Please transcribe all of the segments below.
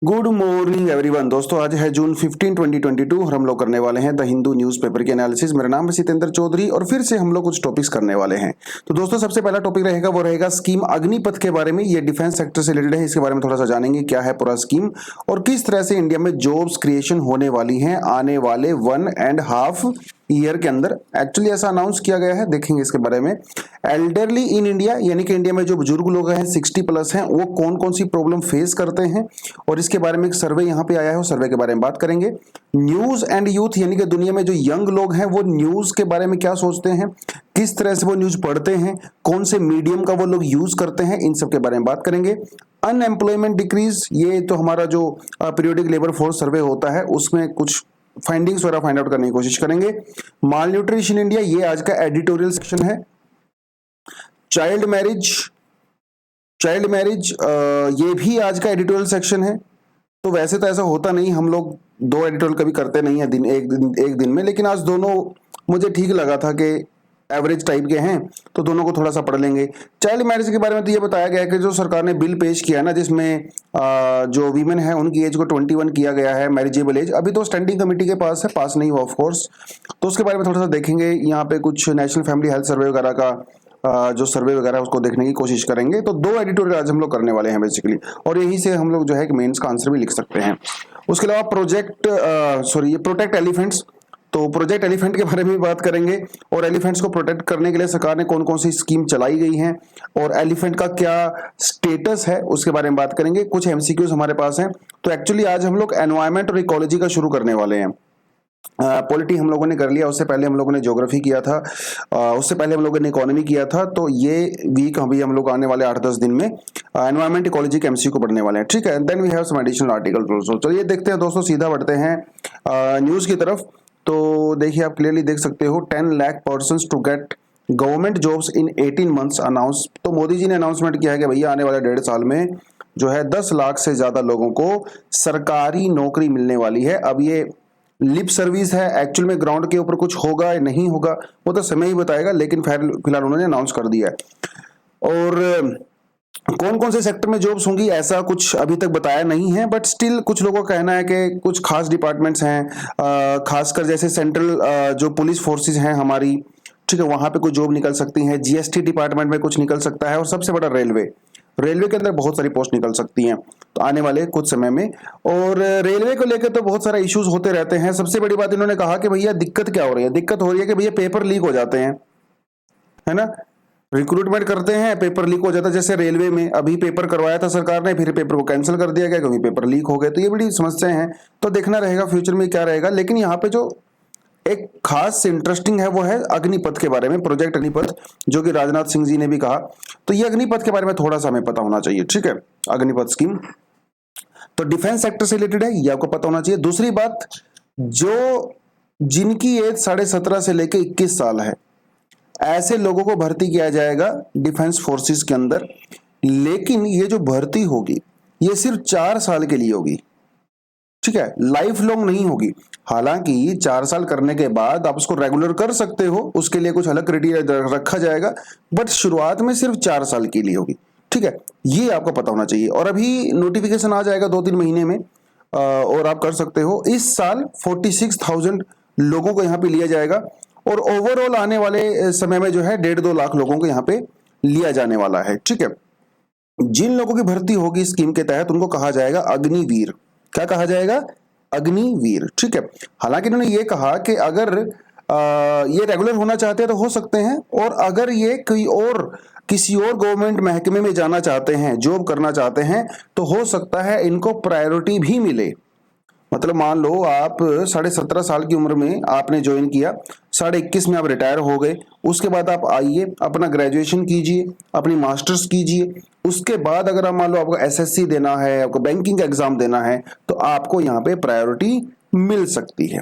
Good morning everyone. दोस्तों आज है जून 15 2022 और हम लोग करने वाले हैं द हिंदू न्यूज़पेपर के एनालिसिस। मेरा नाम है सितेंद्र चौधरी और फिर से हम लोग कुछ टॉपिक्स करने वाले हैं। तो दोस्तों सबसे पहला टॉपिक रहेगा वो रहेगा स्कीम अग्निपथ के बारे में। ये डिफेंस सेक्टर से रिलेटेड है, इसके बारे में थोड़ा सा जानेंगे क्या है पूरा स्कीम और किस तरह से इंडिया में जॉब्स क्रिएशन होने वाली हैं आने वाले 1.5 ईयर के अंदर। एक्चुअली ऐसा अनाउंस किया गया है, देखेंगे इसके बारे में। एल्डरली इन इंडिया यानी कि इंडिया में जो बुजुर्ग लोग हैं 60 प्लस हैं वो कौन कौन सी प्रॉब्लम फेस करते हैं और इसके बारे में एक सर्वे यहाँ पे आया है, उस सर्वे के बारे में बात करेंगे। न्यूज एंड यूथ यानी कि दुनिया में जो यंग लोग हैं वो न्यूज के बारे में क्या सोचते हैं, किस तरह से वो न्यूज पढ़ते हैं, कौन से मीडियम का वो लोग यूज करते हैं, इन सब के बारे में बात करेंगे। अनएम्प्लॉयमेंट डिक्रीज, ये तो हमारा जो पीरियोडिक लेबर फोर्स सर्वे होता है उसमें कुछ फाइंडिंग्स वगैरह फाइंड आउट करने की कोशिश करेंगे। माल न्यूट्रिशन इंडिया, ये आज का एडिटोरियल सेक्शन है। चाइल्ड मैरिज ये भी आज का एडिटोरियल सेक्शन है। तो वैसे तो ऐसा होता नहीं, हम लोग दो एडिटोरियल कभी करते नहीं है एक दिन में, लेकिन आज दोनों मुझे ठीक लगा था कि एवरेज टाइप के हैं तो दोनों को थोड़ा सा पढ़ लेंगे। चाइल्ड मैरिज के बारे में तो ये बताया गया है कि जो सरकार ने बिल पेश किया है ना, जिसमें जो वीमेन है उनकी एज को 21 किया गया है, मैरिजेबल एज। अभी तो स्टैंडिंग कमेटी के पास है, पास नहीं हुआ ऑफ कोर्स, तो उसके बारे में थोड़ा सा देखेंगे। यहाँ पे कुछ नेशनल फैमिली हेल्थ सर्वे वगैरह का जो सर्वे वगैरह उसको देखने की कोशिश करेंगे। तो दो एडिटोरियल आज हम लोग करने वाले हैं बेसिकली, और यहीं से हम लोग जो है मेंस का आंसर भी लिख सकते हैं। उसके अलावा प्रोटेक्ट एलिफेंट्स, तो प्रोजेक्ट एलिफेंट के बारे में भी बात करेंगे और एलिफेंट्स को प्रोटेक्ट करने के लिए सरकार ने कौन कौन सी स्कीम चलाई गई हैं और एलिफेंट का क्या स्टेटस है उसके बारे में बात करेंगे। कुछ एमसीक्यूज हमारे पास हैं। तो एक्चुअली आज हम लोग एनवायरमेंट और इकोलॉजी का शुरू करने वाले हैं। पॉलिटी हम लोगों ने कर लिया, उससे पहले हम लोगों ने ज्योग्राफी किया था, उससे पहले हम लोगों ने इकोनॉमी किया था। तो ये वीक अभी हम लोग आने वाले 8-10 दिन में एनवायरमेंट इकोलॉजी के एमसीक्यू पढ़ने वाले हैं, ठीक है। Then we have some additional article also. चलिए देखते हैं दोस्तों, सीधा बढ़ते हैं न्यूज की तरफ। तो देखिए आप क्लियरली देख सकते हो 10 lakh persons to get government jobs in 18 months announce. तो मोदी जी ने अनाउंसमेंट किया है कि भैया आने वाले 1.5 साल में जो है 10 लाख से ज्यादा लोगों को सरकारी नौकरी मिलने वाली है। अब ये लिप सर्विस है, एक्चुअल में ग्राउंड के ऊपर कुछ होगा या नहीं होगा वो तो समय ही बताएगा, लेकिन फिलहाल उन्होंने अनाउंस कर दिया है। और कौन कौन से सेक्टर में जॉब्स होंगी ऐसा कुछ अभी तक बताया नहीं है, बट स्टिल कुछ लोगों का कहना है कि कुछ खास डिपार्टमेंट्स हैं, खासकर जैसे सेंट्रल जो पुलिस फोर्सेस हैं हमारी, ठीक है, वहां पे कुछ जॉब निकल सकती हैं। जीएसटी डिपार्टमेंट में कुछ निकल सकता है और सबसे बड़ा रेलवे के अंदर बहुत सारी पोस्ट निकल सकती हैं तो आने वाले कुछ समय में। और रेलवे को लेकर तो बहुत सारे इश्यूज होते रहते हैं। सबसे बड़ी बात इन्होंने कहा कि भैया दिक्कत क्या हो रही है, दिक्कत हो रही है कि भैया पेपर लीक हो जाते हैं, है ना। रिक्रूटमेंट करते हैं, पेपर लीक हो जाता है। जैसे रेलवे में अभी पेपर करवाया था सरकार ने, फिर पेपर को कैंसिल कर दिया गया क्योंकि पेपर लीक हो गए। तो ये बड़ी समस्याएं हैं, तो देखना रहेगा फ्यूचर में क्या रहेगा। लेकिन यहाँ पे जो एक खास इंटरेस्टिंग है वो है अग्निपथ के बारे में, प्रोजेक्ट अग्निपथ, जो कि राजनाथ सिंह जी ने भी कहा। तो ये अग्निपथ के बारे में थोड़ा सा हमें पता होना चाहिए, ठीक है। अग्निपथ स्कीम तो डिफेंस सेक्टर से रिलेटेड है, ये आपको पता होना चाहिए। दूसरी बात, जो जिनकी एज 17.5 से लेकर 21 साल है ऐसे लोगों को भर्ती किया जाएगा डिफेंस फोर्सेस के अंदर। लेकिन ये जो भर्ती होगी ये सिर्फ 4 साल के लिए होगी, ठीक है, लाइफ लॉन्ग नहीं होगी। हालांकि 4 साल करने के बाद आप उसको रेगुलर कर सकते हो, उसके लिए कुछ अलग क्राइटेरिया रखा जाएगा, बट शुरुआत में सिर्फ 4 साल के लिए होगी, ठीक है। ये आपको पता होना चाहिए। और अभी नोटिफिकेशन आ जाएगा 2-3 महीने में और आप कर सकते हो। इस साल 46,000 लोगों को यहाँ पे लिया जाएगा और ओवरऑल आने वाले समय में जो है 1.5-2 लाख लोगों को यहाँ पे लिया जाने वाला है, ठीक है। जिन लोगों की भर्ती होगी स्कीम के तहत उनको कहा जाएगा अग्निवीर। क्या कहा जाएगा? अग्निवीर, ठीक है। हालांकि इन्होंने ये कहा कि अगर ये रेगुलर होना चाहते हैं तो हो सकते हैं, और अगर ये किसी और गवर्नमेंट महकमे में जाना चाहते हैं, जॉब करना चाहते हैं, तो हो सकता है इनको प्रायोरिटी भी मिले। मतलब मान लो आप 17.5 साल की उम्र में आपने ज्वाइन किया, 21.5 में आप रिटायर हो गए, उसके बाद आप आइए अपना ग्रेजुएशन कीजिए, अपनी मास्टर्स कीजिए। उसके बाद अगर आप मान लो आपको एसएससी देना है, आपको बैंकिंग का एग्जाम देना है, तो आपको यहाँ पे प्रायोरिटी मिल सकती है।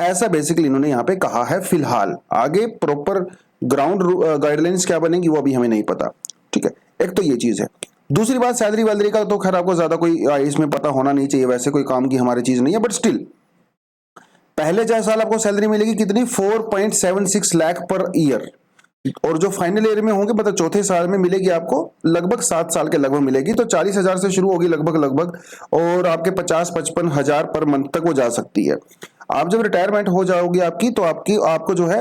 ऐसा बेसिकली इन्होंने यहाँ पे कहा है फिलहाल। आगे प्रॉपर ग्राउंड गाइडलाइंस क्या बनेगी वो अभी हमें नहीं पता, ठीक है। एक तो ये चीज है। दूसरी बात, सैलरी वैलरी का तो खैर आपको ज्यादा कोई इसमें पता होना नहीं चाहिए, वैसे कोई काम की हमारी चीज नहीं है, बट स्टिल पहले 4 साल आपको सैलरी मिलेगी कितनी, 4.76 लाख पर ईयर। और जो फाइनल ईयर में होंगे मतलब चौथे साल में मिलेगी आपको लगभग 7 साल के लगभग मिलेगी। तो 40,000 से शुरू होगी लगभग और आपके 50-55 हजार पर मंथ तक वो जा सकती है। आप जब रिटायरमेंट हो जाओगी आपकी तो आपको जो है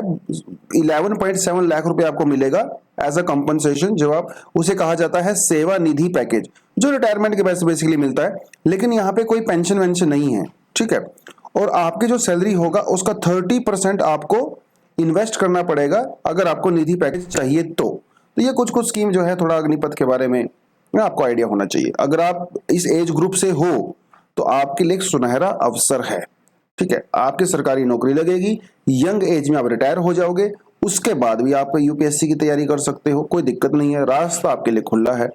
11.7 लाख रुपए आपको मिलेगा एज अ कंपनसेशन, जो आप उसे कहा जाता है सेवा निधि पैकेज, जो रिटायरमेंट के पैसे बेसिकली मिलता है। लेकिन यहाँ पे कोई पेंशन वेंशन नहीं है, ठीक है। और आपकी जो सैलरी होगा उसका 30% आपको इन्वेस्ट करना पड़ेगा अगर आपको निधि पैकेज चाहिए तो ये कुछ स्कीम जो है थोड़ा अग्निपथ के बारे में आपको आइडिया होना चाहिए। अगर आप इस एज ग्रुप से हो तो आपके लिए एक सुनहरा अवसर है, ठीक है। आपकी सरकारी नौकरी लगेगी, यंग एज में आप रिटायर हो जाओगे, उसके बाद भी आप यूपीएससी की तैयारी कर सकते हो, कोई दिक्कत नहीं है, रास्ता आपके लिए खुला है।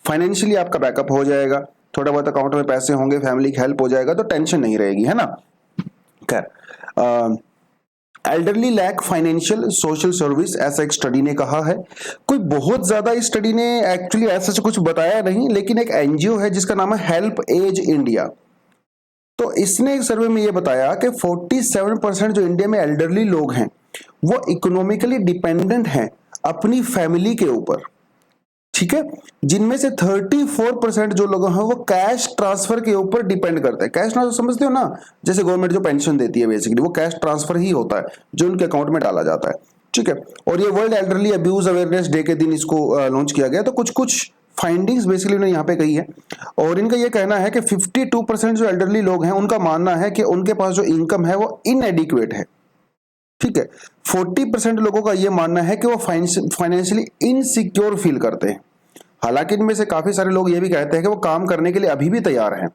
फाइनेंशियली आपका बैकअप हो जाएगा, थोड़ा बहुत अकाउंट में पैसे होंगे, फैमिली की हेल्प हो जाएगा, तो टेंशन नहीं रहेगी, है ना। खैर, elderly lack financial social service, ऐसा एक स्टडी ने कहा है। कोई बहुत ज्यादा इस स्टडी ने एक्चुअली ऐसा कुछ बताया नहीं, लेकिन एक एनजीओ है जिसका नाम है हेल्प एज इंडिया। तो इसने एक सर्वे में यह बताया कि 47% जो इंडिया में एल्डरली लोग हैं वो इकोनॉमिकली डिपेंडेंट हैं अपनी फैमिली के ऊपर, ठीक है। जिनमें से 34% जो लोग हैं वो कैश ट्रांसफर के ऊपर डिपेंड करते हैं। कैश ट्रांसफर समझते हो ना, जैसे गवर्नमेंट जो पेंशन देती है बेसिकली वो कैश ट्रांसफर ही होता है जो उनके अकाउंट में डाला जाता है, ठीक है। और ये world elderly abuse awareness day के दिन इसको लॉन्च किया गया। तो कुछ फाइंडिंग्स बेसिकली उन्होंने यहाँ पे कही है और इनका ये कहना है कि 52% जो एल्डरली लोग हैं उनका मानना है कि उनके पास जो इनकम है वो इनएडिक्वेट है, ठीक है। 40% लोगों का ये मानना है कि वो फाइनेंशियली इनसिक्योर फील करते हैं। हालांकि इनमें से काफी सारे लोग ये भी कहते हैं कि वो काम करने के लिए अभी भी तैयार हैं,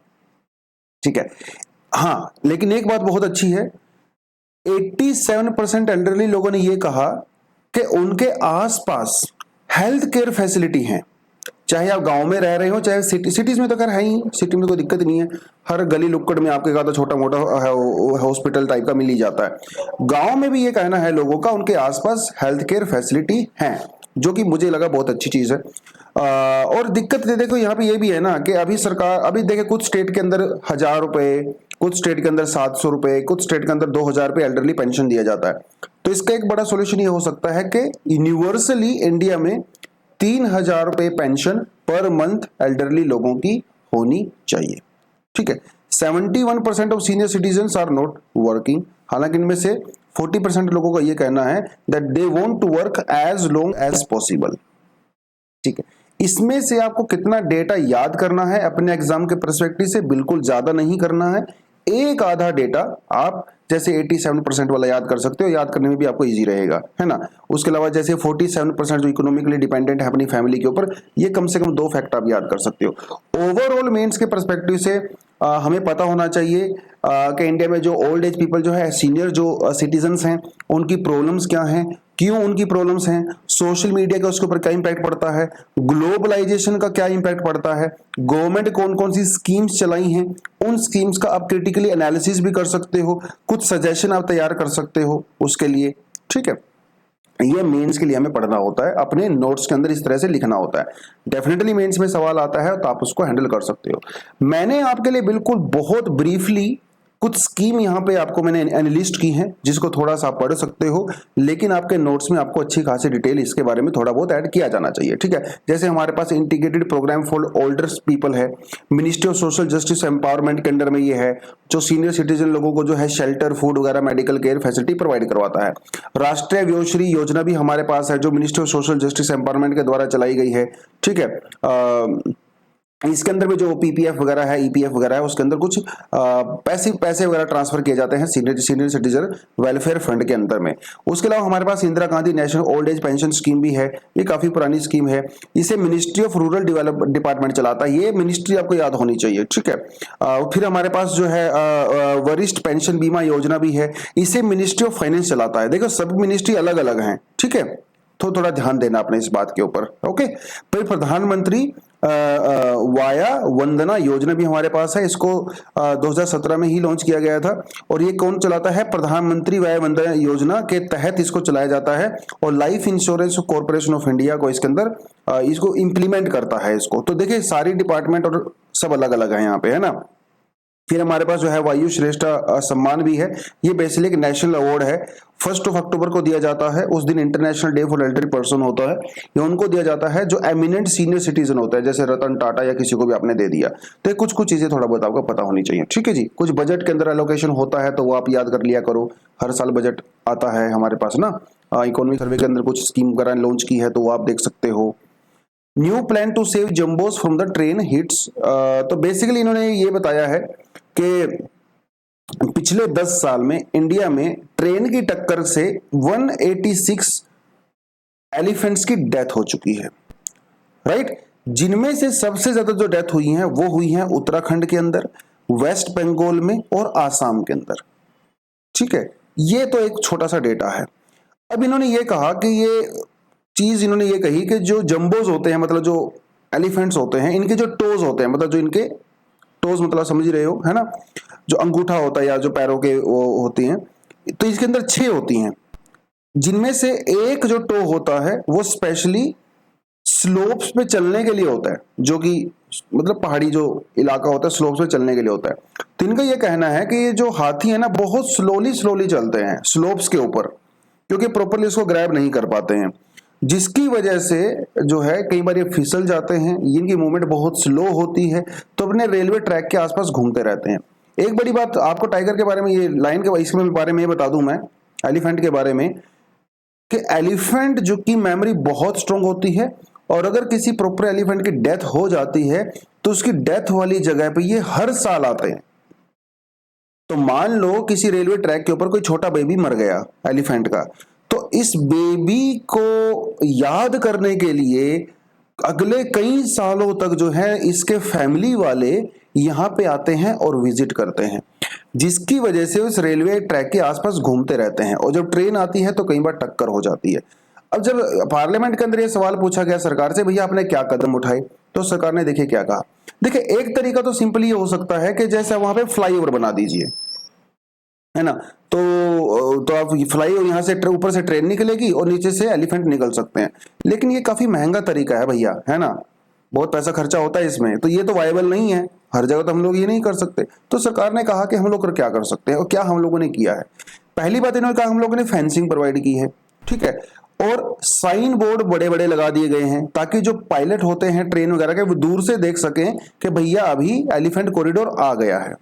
ठीक है। हाँ, लेकिन एक बात बहुत अच्छी है, 87% एल्डरली लोगों ने ये कहा कि उनके आसपास हेल्थ केयर फैसिलिटी है, चाहे आप गांव में रह रहे हो चाहे सिटीज में, तो खैर है ही, सिटी में कोई दिक्कत नहीं है, हर गली लुक्कड़ में आपके तो छोटा मोटा हॉस्पिटल टाइप का मिल ही जाता है। गांव में भी ये कहना है लोगों का उनके आसपास हेल्थ केयर फैसिलिटी है, जो कि मुझे लगा बहुत अच्छी चीज है। और दिक्कत देखो यहाँ पे ये भी है ना कि अभी सरकार, अभी देखे कुछ स्टेट के अंदर 1,000 रुपए, कुछ स्टेट के अंदर 700 रुपए, कुछ स्टेट के अंदर 2,000 रुपए एल्डरली पेंशन दिया जाता है। तो इसका एक बड़ा सोल्यूशन ये हो सकता है कि यूनिवर्सली इंडिया में 3,000 रुपए पेंशन पर मंथ एल्डरली लोगों की होनी चाहिए, ठीक है। 71% of senior citizen are not working, हालांकि इनमें से 40% लोगों का यह कहना है that they want to work as long as possible, ठीक है। इसमें से आपको कितना डेटा याद करना है अपने एग्जाम के पर्सपेक्टिव से, बिल्कुल ज्यादा नहीं करना है, एक आधा डेटा आप जैसे 87% वाला याद कर सकते हो, याद करने में भी आपको इजी रहेगा, है ना। उसके अलावा जैसे 47% जो इकोनॉमिकली डिपेंडेंट है अपनी फैमिली के ऊपर, ये कम से कम 2 फैक्ट आप याद कर सकते हो। ओवरऑल मेंस के पर्सपेक्टिव से हमें पता होना चाहिए कि इंडिया में जो ओल्ड एज पीपल जो है, सीनियर जो सिटीजन्स हैं, उनकी प्रॉब्लम्स क्या हैं, क्यों उनकी प्रॉब्लम्स हैं, सोशल मीडिया का उसके ऊपर क्या इंपैक्ट पड़ता है, ग्लोबलाइजेशन का क्या इंपैक्ट पड़ता है, गवर्नमेंट कौन कौन सी स्कीम्स चलाई हैं, उन स्कीम्स का आप क्रिटिकली एनालिसिस भी कर सकते हो, कुछ सजेशन आप तैयार कर सकते हो उसके लिए, ठीक है। ये मेंस के लिए हमें पढ़ना होता है, अपने नोट्स के अंदर इस तरह से लिखना होता है। डेफिनेटली मेंस में सवाल आता है तो आप उसको हैंडल कर सकते हो। मैंने आपके लिए बिल्कुल बहुत ब्रीफली कुछ स्कीम यहाँ पे आपको मैंने एनालिस्ट की हैं जिसको थोड़ा सा आप पढ़ सकते हो, लेकिन आपके नोट्स में आपको अच्छी खासी डिटेल इसके बारे में थोड़ा बहुत ऐड किया जाना चाहिए, ठीक है। जैसे हमारे पास integrated programme for older people है, ministry of social justice empowerment के अंडर में ये है, जो सीनियर सिटीजन लोगों को जो है शेल्टर, फूड वगैरह, मेडिकल केयर फैसिलिटी प्रोवाइड करवाता है। राष्ट्रीय व्योश्री योजना भी हमारे पास है जो ministry of social justice empowerment के द्वारा चलाई गई है, ठीक है। इसके अंदर में जो पीपीएफ वगैरह है, ईपीएफ वगैरह है, उसके अंदर कुछ पैसे वगैरह ट्रांसफर किए जाते हैं सीनियर सिटीजन वेलफेयर फंड के अंदर में। उसके अलावा हमारे पास Indira Gandhi national old age pension scheme भी है, ये काफी पुरानी स्कीम है, इसे ministry of rural development department चलाता है, ये मिनिस्ट्री आपको याद होनी चाहिए, ठीक है। फिर हमारे पास जो है वरिष्ठ पेंशन बीमा योजना भी है, इसे मिनिस्ट्री ऑफ फाइनेंस चलाता है। देखो सब मिनिस्ट्री अलग अलग हैं, ठीक है, तो थोड़ा ध्यान देना अपने इस बात के ऊपर, ओके। फिर प्रधानमंत्री वाया वंदना योजना भी हमारे पास है, इसको 2017 में ही लॉन्च किया गया था। और ये कौन चलाता है? प्रधानमंत्री वाया वंदना योजना के तहत इसको चलाया जाता है और life insurance corporation of India को इसके अंदर इसको इंप्लीमेंट करता है इसको। तो देखिए सारी डिपार्टमेंट और सब अलग अलग है यहाँ पे, है ना। फिर हमारे पास जो है वायु श्रेष्ठ सम्मान भी है। ये बेसिकली एक नेशनल अवार्ड है, 1 अक्टूबर को दिया जाता है। उस दिन international day for elderly person होता है। ये उनको दिया जाता है जो एमिनेंट सीनियर सिटीजन होता है, जैसे रतन टाटा या किसी को भी आपने दे दिया। तो कुछ कुछ चीजें थोड़ा बहुत आपको पता होनी चाहिए, ठीक है जी। कुछ बजट के अंदर एलोकेशन होता है तो वो आप याद कर लिया करो, हर साल बजट आता है हमारे पास ना। इकोनॉमिक सर्वे के अंदर कुछ स्कीम वगैरह लॉन्च की है तो वो आप देख सकते हो। New plan to save jumbos from the train hits, तो बेसिकली इन्होंने ये बताया है कि पिछले 10 साल में इंडिया में ट्रेन की टक्कर से 186 एलिफेंट्स की डेथ हो चुकी है, राइट। जिनमें से सबसे ज्यादा जो डेथ हुई है वो हुई है उत्तराखंड के अंदर, वेस्ट बंगाल में और आसाम के अंदर, ठीक है। ये तो एक छोटा सा डेटा है। अब इन्होंने ये कहा कि ये चीज इन्होंने ये कही कि जो जंबोज होते हैं, मतलब जो एलिफेंट्स होते हैं, इनके जो टोज होते हैं, मतलब जो इनके टोज, मतलब समझ रहे हो है ना, जो अंगूठा होता है या जो पैरों के वो होती हैं, तो इसके अंदर 6 होती हैं, जिनमें से एक जो टो होता है वो स्पेशली स्लोप्स पे चलने के लिए होता है, जो कि मतलब पहाड़ी जो इलाका होता है स्लोप्स पे चलने के लिए होता है। तो इनका ये कहना है कि ये जो हाथी है ना बहुत स्लोली स्लोली चलते हैं स्लोप्स के ऊपर, क्योंकि प्रॉपरली इसको ग्रैब नहीं कर पाते हैं, जिसकी वजह से जो है कई बार ये फिसल जाते हैं, इनकी मूवमेंट बहुत स्लो होती है, तो अपने रेलवे ट्रैक के आसपास घूमते रहते हैं। एक बड़ी बात आपको टाइगर के बारे में, ये लाइन के इसके बारे में ये बता दूं मैं, एलिफेंट के बारे में, कि एलिफेंट जो की मेमोरी बहुत स्ट्रांग होती है, और अगर किसी प्रॉपर एलिफेंट की डेथ हो जाती है तो उसकी डेथ वाली जगह पे ये हर साल आते हैं। तो मान लो किसी रेलवे ट्रैक के ऊपर कोई छोटा बेबी मर गया एलिफेंट का, तो इस बेबी को याद करने के लिए अगले कई सालों तक जो है इसके फैमिली वाले यहाँ पे आते हैं और विजिट करते हैं, जिसकी वजह से उस रेलवे ट्रैक के आसपास घूमते रहते हैं, और जब ट्रेन आती है तो कई बार टक्कर हो जाती है। अब जब पार्लियामेंट के अंदर ये सवाल पूछा गया सरकार से, भैया आपने क्या कदम उठाए, तो सरकार ने देखिए क्या कहा। देखिए एक तरीका तो सिंपली ये हो सकता है कि जैसे वहां पे फ्लाईओवर बना दीजिए, है ना, तो आप फ्लाई यहां से ऊपर से ट्रेन निकलेगी और नीचे से एलिफेंट निकल सकते हैं, लेकिन ये काफी महंगा तरीका है भैया, है ना, बहुत पैसा खर्चा होता है इसमें, तो ये तो वायबल नहीं है, हर जगह तो हम लोग ये नहीं कर सकते। तो सरकार ने कहा कि हम लोग क्या कर सकते हैं, और क्या हम लोगों ने किया है। पहली बात इन्होंने कहा हम लोगों ने फेंसिंग प्रोवाइड की है, ठीक है, और साइन बोर्ड बड़े बड़े लगा दिए गए हैं ताकि जो पायलट होते हैं ट्रेन वगैरह के वो दूर से देख सकें कि भैया अभी एलिफेंट कॉरिडोर आ गया है।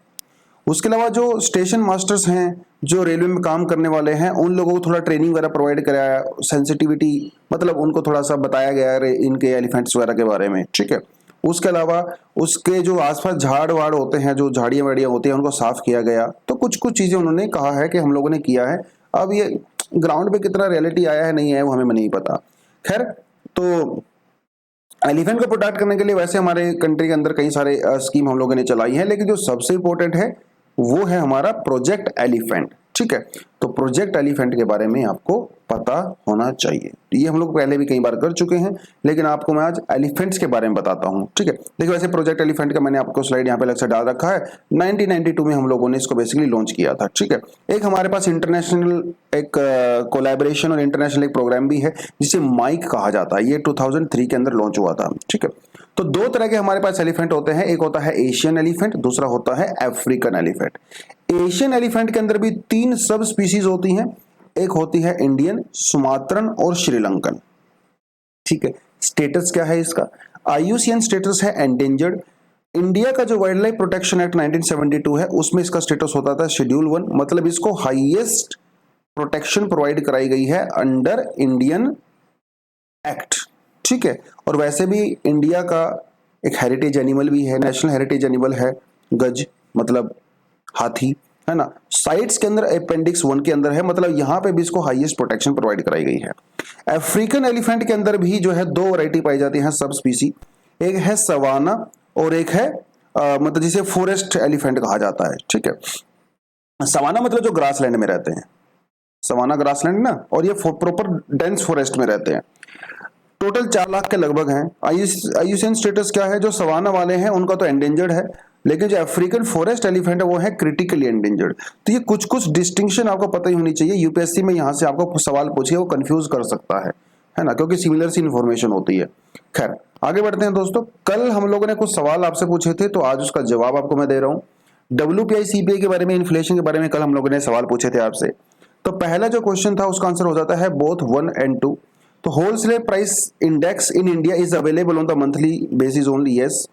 उसके अलावा जो स्टेशन मास्टर्स हैं, जो रेलवे में काम करने वाले हैं, उन लोगों को थोड़ा ट्रेनिंग वगैरह प्रोवाइड कराया, सेंसिटिविटी मतलब उनको थोड़ा सा बताया गया है इनके एलिफेंट्स वगैरह के बारे में, ठीक है। उसके अलावा उसके जो आसपास झाड़ वाड़ होते हैं, जो झाड़ियाँ वाड़ियाँ होती हैं, उनको साफ किया गया। तो कुछ कुछ चीज़ें उन्होंने कहा है कि हम लोगों ने किया है। अब ये ग्राउंड पे कितना रियलिटी आया है नहीं है वो हमें नहीं पता। खैर, तो एलिफेंट को प्रोटेक्ट करने के लिए वैसे हमारे कंट्री के अंदर कई सारे स्कीम हम लोगों ने चलाई है, लेकिन जो सबसे इंपॉर्टेंट है वो है हमारा प्रोजेक्ट एलिफेंट, ठीक है। तो प्रोजेक्ट एलिफेंट के बारे में आपको पता होना चाहिए। ये हम लोग पहले भी कई बार कर चुके हैं, लेकिन आपको मैं आज एलिफेंट्स के बारे में बताता हूं, ठीक है। देखिए वैसे प्रोजेक्ट एलिफेंट का मैंने आपको स्लाइड यहाँ पे अलग से डाल रखा है। 1992 में हम लोगों ने इसको बेसिकली लॉन्च किया था, ठीक है। एक हमारे पास इंटरनेशनल एक कोलैबोरेशन और इंटरनेशनल एक प्रोग्राम भी है जिसे माइक कहा जाता है। ये 2003 के अंदर लॉन्च हुआ था, ठीक है। तो दो तरह के हमारे पास एलिफेंट होते हैं, एक होता है एशियन एलिफेंट, दूसरा होता है अफ्रीकन एलिफेंट। एशियन एलिफेंट के अंदर भी 3 सब स्पीसीज होती हैं, एक होती है इंडियन, सुमात्रन और श्रीलंकन, ठीक है। स्टेटस क्या है इसका, आईयूसीएन स्टेटस है एंडेंजर्ड। इंडिया का जो वाइल्ड लाइफ प्रोटेक्शन एक्ट 1972 है उसमें इसका स्टेटस होता था शेड्यूल 1, मतलब इसको हाईएस्ट प्रोटेक्शन प्रोवाइड कराई गई है अंडर इंडियन एक्ट, ठीक है। और वैसे भी इंडिया का एक हेरिटेज एनिमल भी है, नेशनल हेरिटेज एनिमल है गज, मतलब हाथी, है ना। साइट्स के अंदर अपेंडिक्स 1 के अंदर है, मतलब यहां पे भी इसको हाईएस्ट प्रोटेक्शन प्रोवाइड कराई गई है। अफ्रीकन एलिफेंट के अंदर भी जो है 2 वैरायटी पाई जाती है सब स्पीसी, एक है सवाना और एक है मतलब जिसे फॉरेस्ट एलिफेंट कहा जाता है, ठीक है। सवाना मतलब जो ग्रासलैंड में रहते हैं, सवाना ग्रासलैंड ना, और ये प्रॉपर डेंस फॉरेस्ट में रहते हैं। टोटल 4 लाख के लगभग हैं। आईयूसीएन स्टेटस क्या है, जो सवाना वाले हैं उनका तो एंडेंजर्ड है, लेकिन जो अफ्रीकन फॉरेस्ट एलिफेंट है वो है क्रिटिकली एंडेंजर्ड। तो ये कुछ कुछ डिस्टिंक्शन आपको पता ही होनी चाहिए, यूपीएससी में यहां से आपको सवाल पूछिए वो कंफ्यूज कर सकता है ना, क्योंकि सिमिलर सी इंफॉर्मेशन होती है। खैर आगे बढ़ते हैं दोस्तों, कल हम लोगों ने कुछ सवाल आपसे पूछे थे तो आज उसका जवाब आपको मैं दे रहा हूं। WPI CPI के बारे में, इन्फ्लेशन के बारे में कल हम लोगों ने सवाल पूछे थे आपसे। तो पहला जो क्वेश्चन था उसका आंसर हो जाता है बोथ 1 and 2। तो wholesale price index in India is available on the monthly basis only, yes.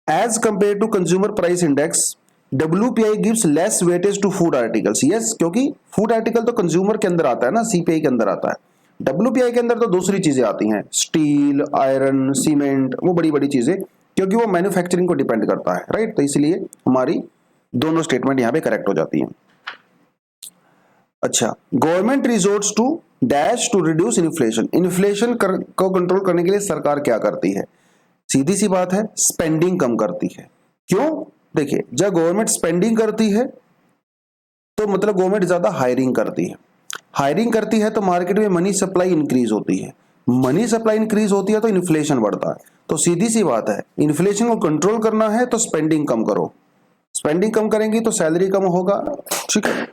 As compare to consumer price index, WPI gives less weightage to food articles, yes, क्योंकि food article तो consumer के अंदर आता है ना, CPI के अंदर आता है। WPI के अंदर तो दूसरी चीजें आती हैं, स्टील, आयरन, सीमेंट, वो बड़ी बड़ी चीजें, क्योंकि वो मैन्युफैक्चरिंग को डिपेंड करता है, राइट। तो इसलिए हमारी दोनों स्टेटमेंट यहां पे करेक्ट हो जाती हैं। अच्छा, government resorts to dash to reduce inflation, inflation को कंट्रोल करने के लिए सरकार क्या करती है? सीधी सी बात है, स्पेंडिंग कम करती है। क्यों? देखिए, जब गवर्नमेंट स्पेंडिंग करती है तो मतलब गवर्नमेंट ज्यादा हायरिंग करती है। हायरिंग करती है तो मार्केट में मनी सप्लाई इंक्रीज होती है। मनी सप्लाई इंक्रीज होती है तो इन्फ्लेशन बढ़ता है। तो सीधी सी बात है, इन्फ्लेशन को कंट्रोल करना है तो स्पेंडिंग कम करो। स्पेंडिंग कम करेंगी तो सैलरी कम होगा, ठीक है,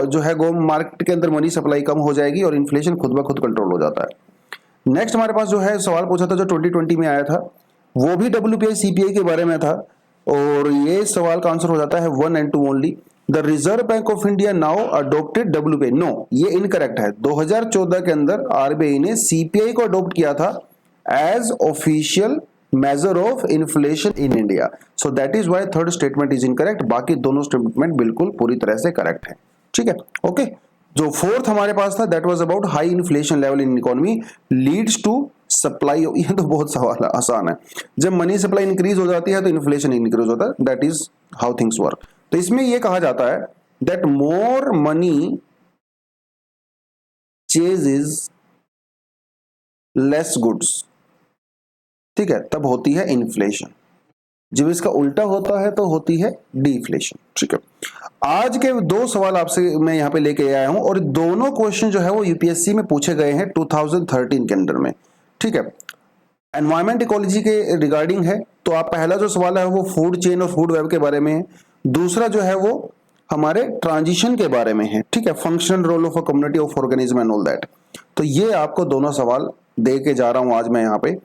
जो है मार्केट के अंदर मनी सप्लाई कम हो जाएगी और इन्फ्लेशन खुद ब खुद कंट्रोल हो जाता है। नेक्स्ट हमारे पास जो है सवाल पूछा था जो 2020 में आया था, वो भी WPI CPI के बारे में था, और ये सवाल का आंसर हो जाता है 1 and 2 only. The reserve bank of India now adopted WPI, no, ये इनकरेक्ट है। 2014 के अंदर RBI ने CPI को अडोप्ट किया था as official measure of inflation in India, so that is why third statement is incorrect. बाकी दोनों स्टेटमेंट बिल्कुल पूरी तरह से करेक्ट है, ठीक है, ओके। जो फोर्थ हमारे पास था that was about high inflation level in economy leads to supply, ये तो बहुत सवाल आसान है। जब मनी सप्लाई इंक्रीज हो जाती है तो इन्फ्लेशन इंक्रीज होता है, that is how things work. तो इसमें यह कहा जाता है that more money ceases less goods, ठीक है, तब होती है इन्फ्लेशन। जब इसका उल्टा होता है तो होती है डिफ्लेशन, ठीक है। आज के दो सवाल आपसे मैं यहां पे लेके आया हूं और दोनों क्वेश्चन जो है वो यूपीएससी में पूछे गए हैं 2013 के अंदर में, ठीक है। एनवायरमेंट इकोलॉजी के रिगार्डिंग है, तो आप पहला जो सवाल है वो फूड चेन और फूड वेब के बारे में है। दूसरा जो है वो हमारे ट्रांजिशन के बारे में है, ठीक है, functional role of a community of organism and all that. तो ये आपको दोनों सवाल दे के जा रहा हूं आज मैं यहाँ पे।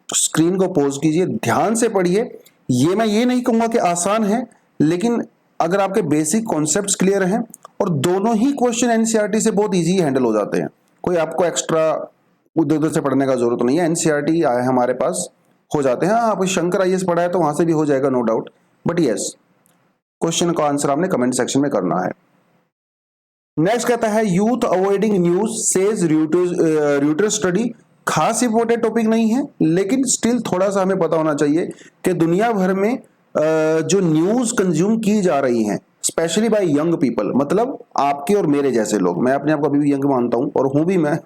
स्क्रीन को पॉज कीजिए, ध्यान से पढ़िए। ये मैं ये नहीं कहूंगा कि आसान है, लेकिन अगर आपके बेसिक कॉन्सेप्ट्स क्लियर हैं और दोनों ही क्वेश्चन एनसीईआरटी से बहुत इजी हैंडल हो जाते हैं, कोई आपको एक्स्ट्रा उधर उधर से पढ़ने का जरूरत नहीं है। एनसीईआरटी आए हमारे पास हो जाते हैं। आप शंकर आईएएस पढ़ा है तो वहां से भी हो जाएगा, no doubt, but yes, question का आंसर आपने कमेंट सेक्शन में करना है। नेक्स्ट कहता है youth avoiding news says Reuters study. खास इंपॉर्टेंट टॉपिक नहीं है, लेकिन स्टिल थोड़ा सा हमें पता होना चाहिए कि दुनिया भर में जो न्यूज कंज्यूम की जा रही हैं स्पेशली बाय यंग पीपल, मतलब आपके और मेरे जैसे लोग, मैं अपने आप को अभी भी यंग मानता हूं और हूं भी मैं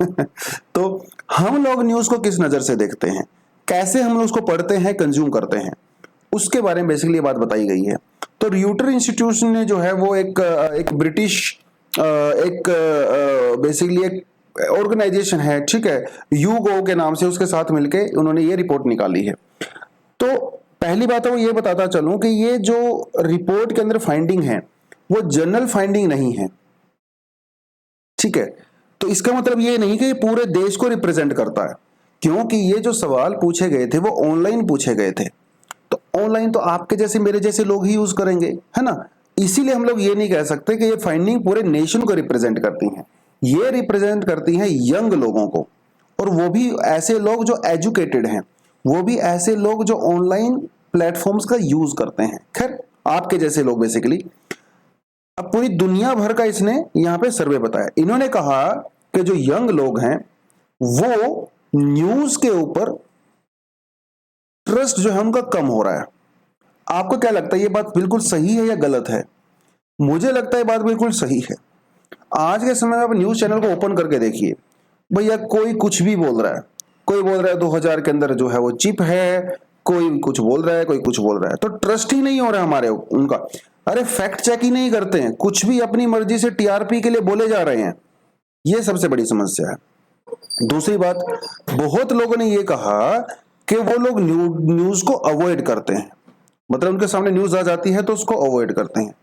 तो हम लोग न्यूज को किस नजर से देखते हैं, कैसे हम लोग उसको पढ़ते हैं, कंज्यूम करते हैं, उसके बारे में बेसिकली बात बताई गई है। तो र्यूटर इंस्टीट्यूशन ने जो है वो एक ब्रिटिश बेसिकली एक ऑर्गेनाइजेशन है, ठीक है, यूगो के नाम से, उसके साथ मिलके उन्होंने ये रिपोर्ट निकाली है। तो पहली बात है वो ये बताता चलूं कि ये जो रिपोर्ट के अंदर फाइंडिंग है वो जनरल फाइंडिंग नहीं है, ठीक है। तो इसका मतलब ये नहीं कि ये पूरे देश को रिप्रेजेंट करता है, क्योंकि ये जो सवाल पूछे गए थे वो ऑनलाइन पूछे गए थे। तो ऑनलाइन तो आपके जैसे मेरे जैसे लोग ही यूज करेंगे, है ना। इसीलिए हम लोग ये नहीं कह सकते कि ये फाइंडिंग पूरे नेशन को रिप्रेजेंट करती हैं। ये रिप्रेजेंट करती हैं यंग लोगों को, और वो भी ऐसे लोग जो एजुकेटेड हैं, वो भी ऐसे लोग जो ऑनलाइन प्लेटफॉर्म्स का यूज करते हैं। खैर, आपके जैसे लोग बेसिकली। अब पूरी दुनिया भर का इसने यहां पे सर्वे बताया। इन्होंने कहा कि जो यंग लोग हैं वो न्यूज के ऊपर ट्रस्ट जो है उनका कम हो रहा है। आपको क्या लगता है ये बात बिल्कुल सही है या गलत है? मुझे लगता है बात बिल्कुल सही है। आज के समय में आप न्यूज चैनल को ओपन करके देखिए, भैया कोई कुछ भी बोल रहा है। कोई बोल रहा है 2000 के अंदर जो है वो चिप है, कोई कुछ बोल रहा है, कोई कुछ बोल रहा है। तो ट्रस्ट ही नहीं हो रहा है हमारे उनका। अरे फैक्ट चेक ही नहीं करते हैं, कुछ भी अपनी मर्जी से टीआरपी के लिए बोले जा रहे हैं। ये सबसे बड़ी समस्या है। दूसरी बात, बहुत लोगों ने ये कहा कि वो लोग न्यूज को अवॉइड करते हैं, मतलब उनके सामने न्यूज आ जाती है तो उसको अवॉइड करते हैं।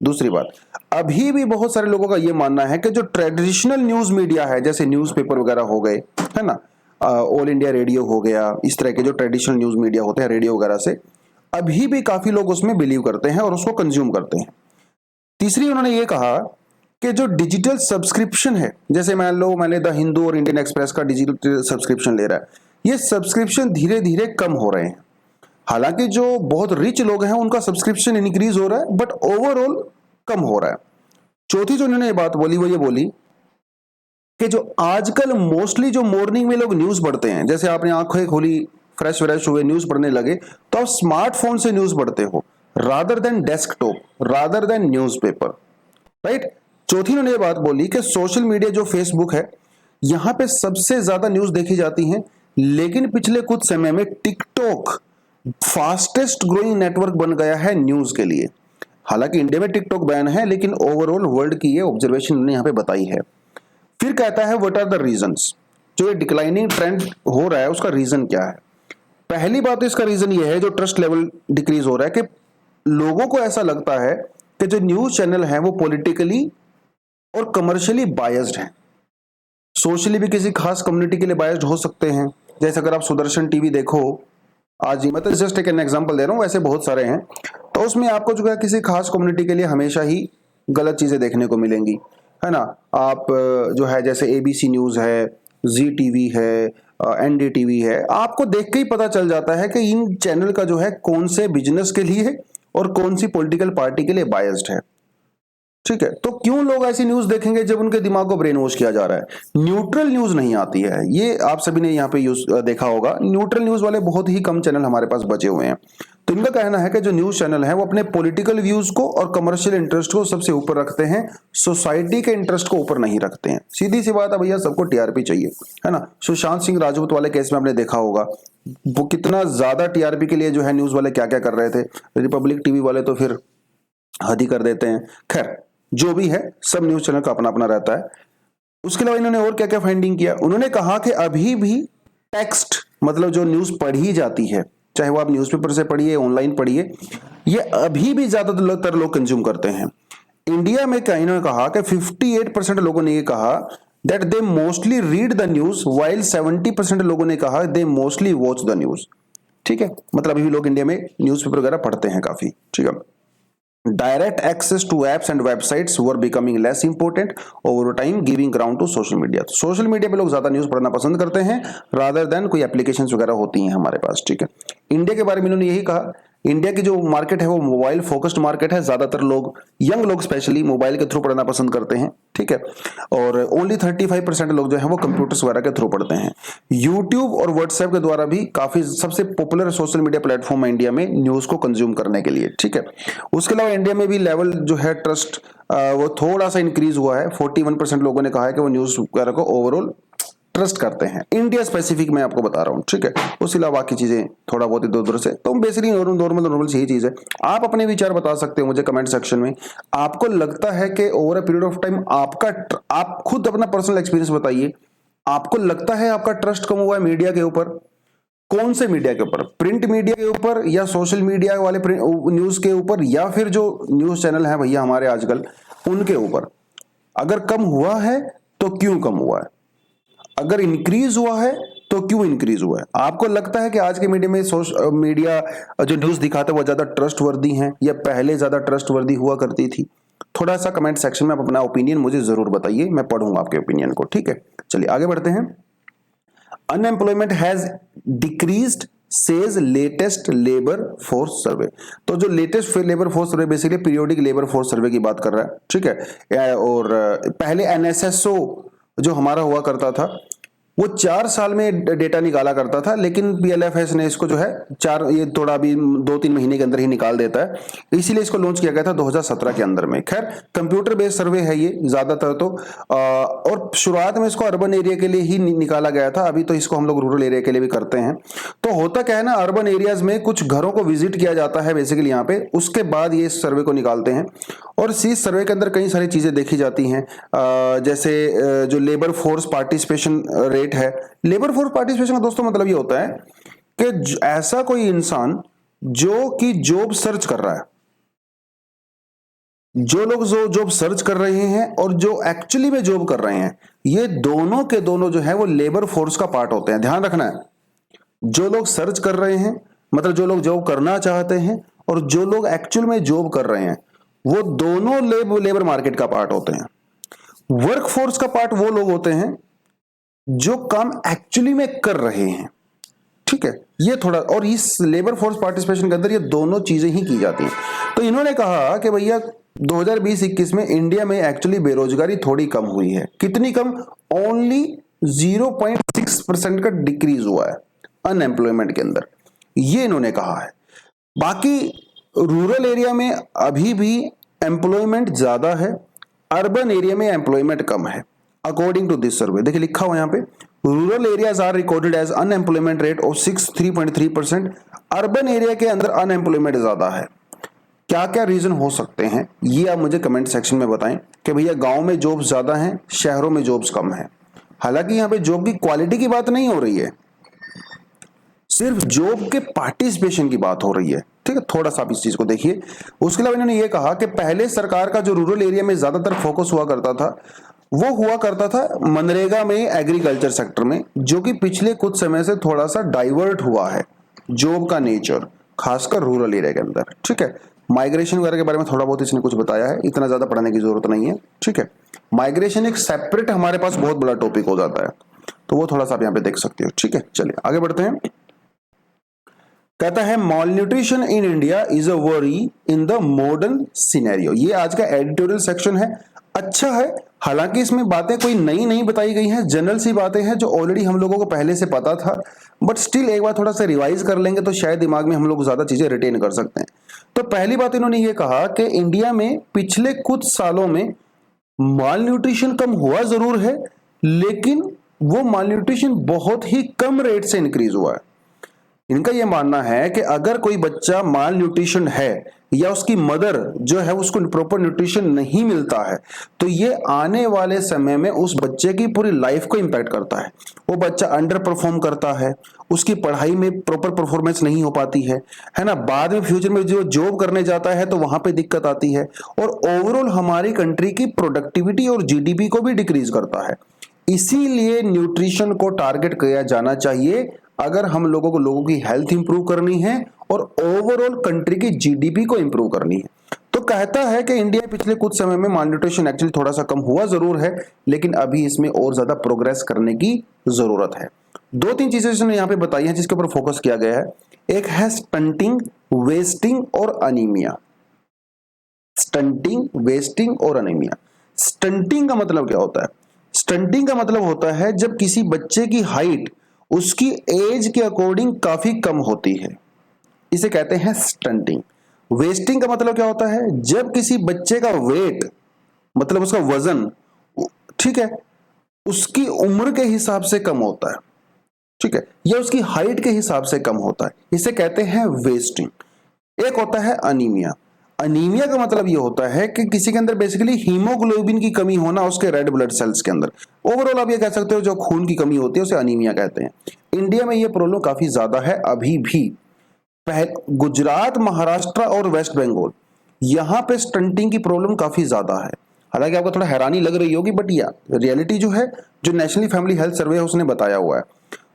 दूसरी बात, अभी भी बहुत सारे लोगों का यह मानना है कि जो ट्रेडिशनल न्यूज मीडिया है, जैसे न्यूज़पेपर वगैरह हो गए, है ना, ऑल इंडिया रेडियो हो गया, इस तरह के जो ट्रेडिशनल न्यूज मीडिया होते हैं रेडियो वगैरह से, अभी भी काफी लोग उसमें बिलीव करते हैं और उसको कंज्यूम करते हैं। तीसरी उन्होंने ये कहा कि जो डिजिटल सब्सक्रिप्शन है, जैसे मान लो मैंने द हिंदू और इंडियन एक्सप्रेस का डिजिटल सब्सक्रिप्शन ले रहा है, ये सब्सक्रिप्शन धीरे धीरे कम हो रहे हैं। हालांकि जो बहुत रिच लोग हैं उनका सब्सक्रिप्शन इंक्रीज हो रहा है, बट ओवरऑल कम हो रहा है। चौथी जो उन्होंने ये बात बोली वो ये बोली कि जो आजकल मोस्टली जो मॉर्निंग में लोग न्यूज पढ़ते हैं, जैसे आपने आंखें खोली, फ्रेश व्रेश हुए, न्यूज पढ़ने लगे, तो आप स्मार्टफोन से न्यूज पढ़ते हो rather than desktop, rather than newspaper, right. चौथी उन्होंने ये बात बोली कि सोशल मीडिया जो फेसबुक है, यहां पे सबसे ज्यादा न्यूज देखी जाती है, लेकिन पिछले कुछ समय में टिकटॉक फास्टेस्ट ग्रोइंग नेटवर्क बन गया है न्यूज के लिए। हालांकि इंडिया में टिकटॉक बैन है, लेकिन ओवरऑल वर्ल्ड की ये ऑब्जर्वेशन उन्होंने यहां पे बताई है। फिर कहता है व्हाट आर द रीजंस, जो ये डिक्लाइनिंग ट्रेंड हो रहा है उसका रीजन क्या है। पहली बात तो इसका रीजन ये है, जो ट्रस्ट लेवल डिक्रीज हो रहा है, कि लोगों को ऐसा लगता है कि जो न्यूज चैनल है वो पॉलिटिकली और कमर्शियली बायस्ड है। सोशली भी किसी खास कम्युनिटी के लिए बायस्ड हो सकते हैं। जैसे अगर आप सुदर्शन टीवी देखो, आज ही मतलब जस्ट एक एग्जांपल दे रहा हूं, वैसे बहुत सारे हैं, तो उसमें आपको जो है किसी खास कम्युनिटी के लिए हमेशा ही गलत चीजें देखने को मिलेंगी, है ना। आप जो है जैसे एबीसी न्यूज है, जी टीवी है, एनडीटीवी है, आपको देख के ही पता चल जाता है कि इन चैनल का जो है कौन से बिजनेस के लिए है और कौन सी पॉलिटिकल पार्टी के लिए बायस्ड है, ठीक है। तो क्यों लोग ऐसी न्यूज देखेंगे जब उनके दिमाग को ब्रेन वॉश किया जा रहा है। न्यूट्रल न्यूज नहीं आती है, ये आप सभी ने यहाँ पे यूज देखा होगा। न्यूट्रल न्यूज वाले बहुत ही कम चैनल हमारे पास बचे हुए हैं। तो इनका कहना है कि जो न्यूज चैनल है वो अपने पॉलिटिकल व्यूज को और कमर्शियल इंटरेस्ट को सबसे ऊपर रखते हैं, सोसाइटी के इंटरेस्ट को ऊपर नहीं रखते हैं। सीधी सी बात है भैया, सबको टीआरपी चाहिए, है ना। सुशांत सिंह राजपूत वाले केस में आपने देखा होगा वो कितना ज्यादा टीआरपी के लिए जो है न्यूज वाले क्या क्या कर रहे थे। रिपब्लिक टीवी वाले तो फिर हद ही कर देते हैं। खैर जो भी है, सब न्यूज चैनल का अपना अपना रहता है। उसके अलावा इन्होंने और क्या क्या फाइंडिंग किया, उन्होंने कहा कि अभी भी टेक्स्ट मतलब जो न्यूज पढ़ी जाती है, चाहे वो आप न्यूज़पेपर से पढ़िए, ऑनलाइन पढ़िए, ये अभी भी ज्यादातर लोग कंज्यूम करते हैं। इंडिया में क्या इन्होंने कहा कि 58% लोगों ने ये कहा that they mostly read the news, while 70% लोगों ने कहा they mostly watch the news, ठीक है। मतलब अभी भी लोग इंडिया में न्यूज़पेपर वगैरह पढ़ते हैं काफी, ठीक है। Direct access to apps and websites were becoming less important over time, giving ground to social media। तो सोशल मीडिया पे लोग ज्यादा न्यूज पढ़ना पसंद करते हैं रादर देन कोई एप्लीकेशंस वगैरह होती हैं हमारे पास, ठीक है। इंडिया के बारे में इन्होंने यही कहा, इंडिया की जो मार्केट है वो मोबाइल फोकस्ड मार्केट है, ज्यादातर लोग, यंग लोग स्पेशली, मोबाइल के थ्रू पढ़ना पसंद करते हैं, ठीक है। और ओनली 35% लोग जो है वो कंप्यूटर्स वगैरह के थ्रू पढ़ते हैं। यूट्यूब और व्हाट्सएप के द्वारा भी काफी सबसे पॉपुलर सोशल मीडिया प्लेटफॉर्म है इंडिया में न्यूज को कंज्यूम करने के लिए, ठीक है। उसके अलावा इंडिया में भी लेवल जो है ट्रस्ट वो थोड़ा सा इंक्रीज हुआ है। 41% लोगों ने कहा है कि वो न्यूज वगैरह को ओवरऑल ट्रस्ट करते हैं, इंडिया स्पेसिफिक मैं आपको बता रहा हूं, ठीक है। उसके अलावा बाकी चीजें थोड़ा बहुत इधर उधर से, तो बेसिकली नॉर्मल यही चीज है। आप अपने विचार बता सकते हो मुझे कमेंट सेक्शन में। आपको लगता है कि over a period of time आप खुद अपना पर्सनल एक्सपीरियंस बताइए, आपको लगता है आपका ट्रस्ट कम हुआ है मीडिया के ऊपर? कौन से मीडिया के ऊपर, प्रिंट मीडिया के ऊपर या सोशल मीडिया वाले न्यूज के ऊपर, या फिर जो न्यूज चैनल है भैया हमारे आजकल उनके ऊपर? अगर कम हुआ है तो क्यों कम हुआ है, अगर इंक्रीज हुआ है तो क्यों इंक्रीज हुआ है? आपको लगता है कि आज के मीडिया में मीडिया जो न्यूज दिखाता है वो ज्यादा ट्रस्टवर्दी है या पहले ज्यादा ट्रस्टवर्दी हुआ करती थी? थोड़ा सा कमेंट सेक्शन में आप अपना ओपिनियन मुझे जरूर बताइए, मैं पढ़ूंगा आपके ओपिनियन को, ठीक है। चलिए आगे बढ़ते हैं। Unemployment has decreased says latest labour force survey. तो जो latest labour force survey basically periodic labour force survey की बात कर रहा है, ठीक है। और पहले एनएसएसओ जो हमारा हुआ करता था वो 4 साल में डेटा निकाला करता था, लेकिन पीएलएफएस ने इसको जो है ये थोड़ा अभी 2-3 महीने के अंदर ही निकाल देता है, इसीलिए इसको लॉन्च किया गया था 2017 के अंदर में। खैर कंप्यूटर बेस्ड सर्वे है ये ज्यादातर तो, और शुरुआत में इसको अर्बन एरिया के लिए ही निकाला गया था, अभी तो इसको हम लोग रूरल एरिया के लिए भी करते हैं। तो होता क्या है ना, अर्बन एरियाज में कुछ घरों को विजिट किया जाता है बेसिकली यहाँ पे, उसके बाद ये इस सर्वे को निकालते हैं। और इस सर्वे के अंदर कई सारी चीजें देखी जाती हैं, जैसे जो लेबर फोर्स पार्टिसिपेशन रेट है। लेबर फोर्स पार्टिसिपेशन का दोस्तों मतलब ये होता है कि ऐसा कोई इंसान जो कि जॉब सर्च कर रहा है, जो लोग जो जॉब सर्च कर रहे हैं और जो एक्चुअली में जॉब कर रहे हैं, ये दोनों के दोनों जो है वो लेबर फोर्स का पार्ट होते हैं। ध्यान रखना है, जो लोग सर्च कर रहे हैं मतलब जो लोग जॉब करना चाहते हैं और जो लोग एक्चुअल में जॉब कर रहे हैं, वो दोनों लेबर मार्केट का पार्ट होते हैं। वर्कफोर्स का पार्ट वो लोग होते हैं जो काम एक्चुअली में कर रहे हैं, ठीक है। ये थोड़ा, और इस लेबर फोर्स पार्टिसिपेशन के अंदर ये दोनों चीजें ही की जाती हैं। तो इन्होंने कहा कि भैया 2020-21 में इंडिया में एक्चुअली बेरोजगारी थोड़ी कम हुई है। कितनी कम? ओनली 0.6% का डिक्रीज हुआ है अनएम्प्लॉयमेंट के अंदर, ये इन्होंने कहा है। बाकी रूरल एरिया में अभी भी एम्प्लॉयमेंट ज्यादा है, अर्बन एरिया में एम्प्लॉयमेंट कम है अकॉर्डिंग टू दिस सर्वे। देखिए लिखा हुआ यहाँ पे, rural areas are recorded as unemployment rate of 63.3%। Urban area के अंदर अनएम्प्लॉयमेंट ज्यादा है। क्या क्या रीजन हो सकते हैं ये आप मुझे कमेंट सेक्शन में बताएं कि भैया गांव में जॉब्स ज्यादा हैं, शहरों में जॉब्स कम है। हालांकि यहाँ पे जॉब की क्वालिटी की बात नहीं हो रही है, सिर्फ जॉब के पार्टिसिपेशन की बात हो रही है, ठीक है। थोड़ा सा आप इस चीज को देखिए। उसके अलावा इन्होंने ये कहा कि पहले सरकार का जो रूरल एरिया में ज्यादातर फोकस हुआ करता था, वो हुआ करता था मनरेगा में, एग्रीकल्चर सेक्टर में, जो कि पिछले कुछ समय से थोड़ा सा डाइवर्ट हुआ है जॉब का नेचर, खासकर रूरल एरिया के अंदर, ठीक है। माइग्रेशन वगैरह के बारे में थोड़ा बहुत इसने कुछ बताया है, इतना ज्यादा पढ़ने की जरूरत नहीं है, ठीक है। माइग्रेशन एक सेपरेट हमारे पास बहुत बड़ा टॉपिक हो जाता है, तो वो थोड़ा सा आप यहाँ पे देख सकते हो, ठीक है। चलिए आगे बढ़ते हैं। कहता है mall nutrition in India is a worry in the modern scenario. ये आज का एडिटोरियल सेक्शन है, अच्छा है। हालांकि इसमें बातें कोई नई नहीं बताई गई हैं, जनरल सी बातें हैं जो ऑलरेडी हम लोगों को पहले से पता था, बट स्टिल एक बार थोड़ा सा रिवाइज कर लेंगे तो शायद दिमाग में हम लोग ज्यादा चीजें रिटेन कर सकते हैं। तो पहली बात इन्होंने ये कहा कि इंडिया में पिछले कुछ सालों में माल न्यूट्रिशन कम हुआ जरूर है, लेकिन वो माल न्यूट्रिशन बहुत ही कम रेट से इंक्रीज हुआ है। इनका यह मानना है कि अगर कोई बच्चा माल न्यूट्रिशन है या उसकी मदर जो है उसको प्रॉपर न्यूट्रिशन नहीं मिलता है, तो ये आने वाले समय में उस बच्चे की पूरी लाइफ को इंपैक्ट करता है। वो बच्चा अंडर परफॉर्म करता है, उसकी पढ़ाई में प्रॉपर परफॉर्मेंस नहीं हो पाती है ना। बाद में फ्यूचर में जो जॉब करने जाता है तो वहां पे दिक्कत आती है, और ओवरऑल हमारी कंट्री की प्रोडक्टिविटी और जीडीपी को भी डिक्रीज करता है। इसीलिए न्यूट्रिशन को टारगेट किया जाना चाहिए अगर हम लोगों की हेल्थ इंप्रूव करनी है और ओवरऑल कंट्री की जीडीपी को इंप्रूव करनी है। तो कहता है कि इंडिया पिछले कुछ समय में माल न्यूट्रिशन एक्चुअली थोड़ा सा कम हुआ जरूर है, लेकिन अभी इसमें और ज्यादा प्रोग्रेस करने की जरूरत है। दो तीन चीजें इसने यहाँ पे बताई हैं जिसके ऊपर फोकस किया गया है। एक है स्टंटिंग, वेस्टिंग और अनीमिया। स्टंटिंग, वेस्टिंग और अनीमिया। स्टंटिंग का मतलब क्या होता है? स्टंटिंग का मतलब होता है जब किसी बच्चे की हाइट उसकी एज के अकॉर्डिंग काफी कम होती है, इसे कहते हैं स्टंटिंग। वेस्टिंग का मतलब क्या होता है? जब किसी बच्चे का वेट, मतलब उसका वजन, ठीक है, उसकी उम्र के हिसाब से कम होता है, ठीक है, या उसकी हाइट के हिसाब से कम होता है, इसे कहते हैं वेस्टिंग। एक होता है अनीमिया। अनीमिया का मतलब यह होता है कि किसी के अंदर बेसिकली हीमोग्लोबिन की कमी होना, उसके रेड ब्लड सेल्स के अंदर। ओवरऑल आप ये कह सकते हो जो खून की कमी होती है उसे अनीमिया कहते हैं। इंडिया में यह प्रॉब्लम काफी ज्यादा है अभी भी। गुजरात, महाराष्ट्र और वेस्ट बंगाल, यहां पे स्टंटिंग की प्रॉब्लम काफी ज्यादा है। हालांकि आपको थोड़ा हैरानी लग रही होगी, बट या रियलिटी जो है, जो नेशनल फैमिली हेल्थ सर्वे है उसने बताया हुआ है।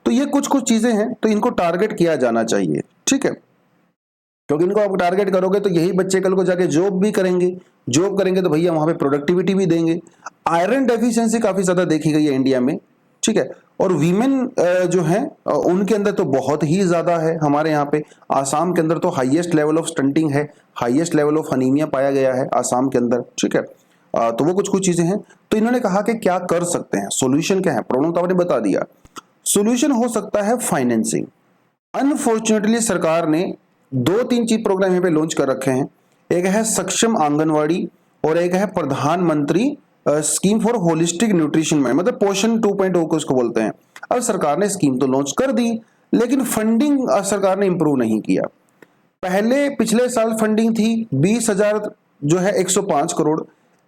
तो ये कुछ कुछ चीजें हैं, तो इनको टारगेट किया जाना चाहिए, ठीक है, क्योंकि इनको आप टारगेट करोगे तो यही बच्चे कल को जाके जॉब भी करेंगे, जॉब करेंगे तो भैया वहां पे प्रोडक्टिविटी भी देंगे। आयरन डेफिशिएंसी काफी ज्यादा देखी गई है इंडिया में, ठीक है, और वीमेन जो है उनके अंदर तो बहुत ही ज्यादा है। हमारे यहाँ पे आसाम के अंदर तो हाईएस्ट लेवल ऑफ स्टंटिंग है, हाईएस्ट लेवल ऑफ अनीमिया पाया गया है आसाम के अंदर, ठीक है। तो वो कुछ कुछ चीजें हैं। तो इन्होंने कहा कि क्या कर सकते हैं, सोल्यूशन क्या है। प्रॉब्लम तो आपने बता दिया, सोल्यूशन हो सकता है फाइनेंसिंग। अनफॉर्चुनेटली सरकार ने दो तीन चीज प्रोग्राम यहाँ पे लॉन्च कर रखे हैं। एक है सक्षम आंगनवाड़ी और एक है प्रधानमंत्री स्कीम फॉर होलिस्टिक न्यूट्रिशन में, मतलब पोषण 2.0 को उसको बोलते हैं। अब सरकार ने स्कीम तो लॉन्च कर दी, लेकिन फंडिंग सरकार ने इंप्रूव नहीं किया। पहले पिछले साल फंडिंग थी 20,000 जो है 105 करोड़।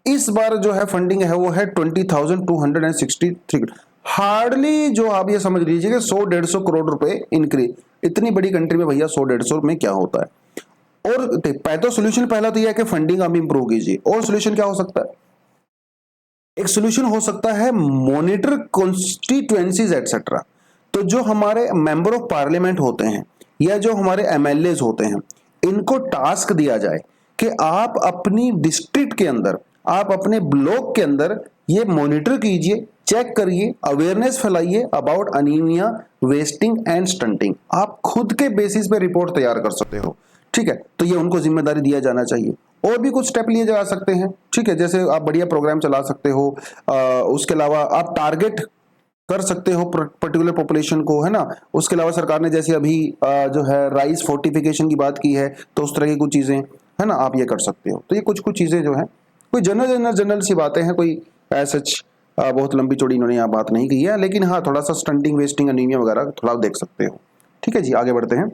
इस बार जो है फंडिंग है वो है 20,263। हार्डली जो आप ये समझ लीजिए कि 100-150 करोड़ रुपए इंक्रीज। इतनी बड़ी कंट्री में भैया 100-150 में क्या होता है। और तो सोल्यूशन पहला तो यह है कि फंडिंग आप इंप्रूव कीजिए। और सोल्यूशन क्या हो सकता है? एक सोल्यूशन हो सकता है मॉनिटर कॉन्स्टिट्यूएंसीज एटसेट्रा। तो जो हमारे मेंबर ऑफ पार्लियामेंट होते हैं, या जो हमारे एमएलएज होते हैं, इनको टास्क दिया जाए कि आप अपनी डिस्ट्रिक्ट के अंदर, आप अपने ब्लॉक के अंदर ये मॉनिटर कीजिए, चेक करिए, अवेयरनेस फैलाइए about anaemia, wasting and stunting. आप खुद के बेसिस पे रिपोर्ट तैयार कर सकते हो, ठीक है। तो ये उनको जिम्मेदारी दिया जाना चाहिए। और भी कुछ स्टेप लिए जा सकते हैं, ठीक है, जैसे आप बढ़िया प्रोग्राम चला सकते हो। उसके अलावा आप टारगेट कर सकते हो पर्टिकुलर पॉपुलेशन को, है ना। उसके अलावा सरकार ने जैसे अभी जो है राइस फोर्टिफिकेशन की बात की है, तो उस तरह की कुछ चीजें, है ना, आप ये कर सकते हो। तो ये कुछ कुछ चीजें जो है, कोई जनरल सी बातें हैं, कोई सच बहुत लंबी चौड़ी इन्होंने यहाँ बात नहीं की है, लेकिन हाँ थोड़ा सा स्टंटिंग, वेस्टिंग, अनीमिया वगैरह थोड़ा देख सकते हो। ठीक है जी, आगे बढ़ते हैं।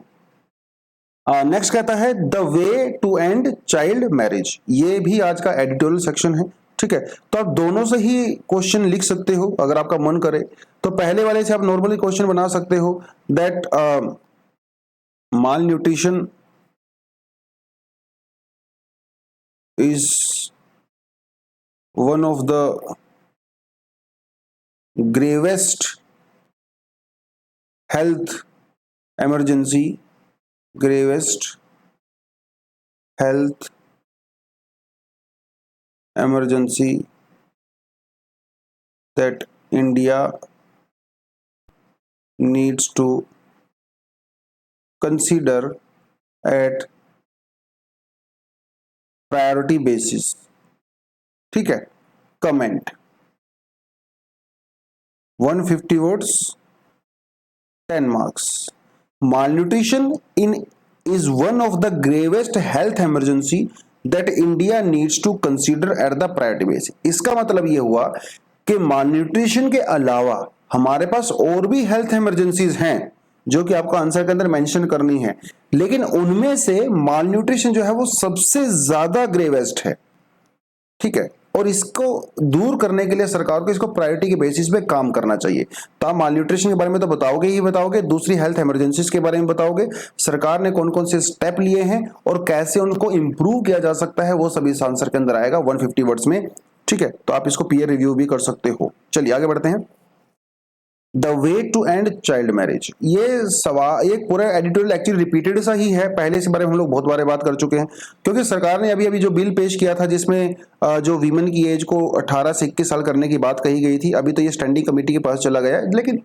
नेक्स्ट कहता है the way to end child marriage. ये भी आज का एडिटोरियल सेक्शन है, ठीक है। तो आप दोनों से ही क्वेश्चन लिख सकते हो अगर आपका मन करे। तो पहले वाले से आप नॉर्मली क्वेश्चन बना सकते हो that mall nutrition is one of the gravest health emergency, gravest health emergency that India needs to consider at priority basis। ठीक है, comment 150 words, 10 marks। Malnutrition is one of the gravest health emergency that India needs to consider at the priority basis। इसका मतलब ये हुआ कि malnutrition के अलावा हमारे पास और भी हेल्थ इमरजेंसीज हैं जो कि आपको आंसर के अंदर मेंशन करनी है, लेकिन उनमें से malnutrition जो है वो सबसे ज्यादा ग्रेवेस्ट है, ठीक है। और इसको दूर करने के लिए सरकार को इसको प्रायोरिटी के बेसिस पे काम करना चाहिए। तो आप मालन्यूट्रिशन के बारे में तो बताओगे ही बताओगे, दूसरी हेल्थ इमरजेंसीज के बारे में बताओगे, सरकार ने कौन कौन से स्टेप लिए हैं और कैसे उनको इंप्रूव किया जा सकता है, वो सभी इस आंसर के अंदर आएगा 150 वर्ड्स में, ठीक है। तो आप इसको पीयर रिव्यू भी कर सकते हो। चलिए आगे बढ़ते हैं। The way to end child marriage, ये सवाल, ये पूरा एडिटोरियल एक्चुअली रिपीटेड सा ही है, पहले इस बारे में हम लोग बहुत बार बात कर चुके हैं, क्योंकि सरकार ने अभी अभी जो बिल पेश किया था जिसमें जो वीमेन की एज को 18 से 21 साल करने की बात कही गई थी, अभी तो ये स्टैंडिंग कमेटी के पास चला गया है, लेकिन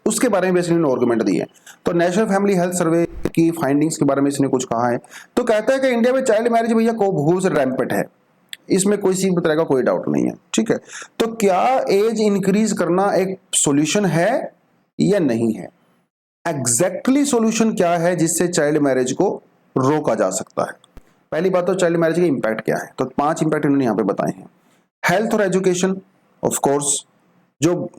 उसके बारे में बेसिकली आर्गुमेंट दिए हैं। तो नेशनल फैमिली हेल्थ सर्वे की फाइंडिंग्स के बारे में इसने कुछ कहा है। तो कहता है कि इंडिया में चाइल्ड मैरिज भैया को बहुत से रैम्पेट है, इसमें कोई सी तरह का कोई डाउट नहीं है, ठीक है। तो क्या एज इंक्रीज करना एक सॉल्यूशन है या नहीं है? एग्जैक्टली सॉल्यूशन क्या है जिससे चाइल्ड मैरिज को रोका जा सकता है? पहली बात तो चाइल्ड मैरिज के इंपैक्ट क्या है, तो 5 इंपैक्ट इन्होंने यहां पे बताए हैं। हेल्थ और एजुकेशन, ऑफ कोर्स, जो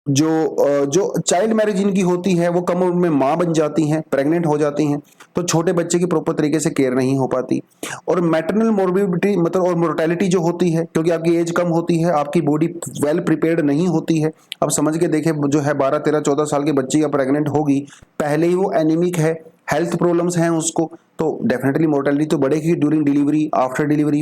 जो चाइल्ड मैरिज इनकी होती है वो कम उम्र में माँ बन जाती हैं, प्रेग्नेंट हो जाती हैं, तो छोटे बच्चे की प्रॉपर तरीके से केयर नहीं हो पाती। और मैटरनल मोर्बिडिटी मतलब और मोर्टेलिटी जो होती है, क्योंकि आपकी एज कम होती है, आपकी बॉडी वेल प्रिपेयर्ड नहीं होती है। अब समझ के देखें, जो है 12, 13, 14 साल की बच्ची या प्रेग्नेंट होगी, पहले ही वो एनीमिक है, हेल्थ प्रॉब्लम्स हैं उसको, तो डेफिनेटली मोर्टेलिटी तो बढ़ेगी ड्यूरिंग डिलीवरी, आफ्टर डिलीवरी,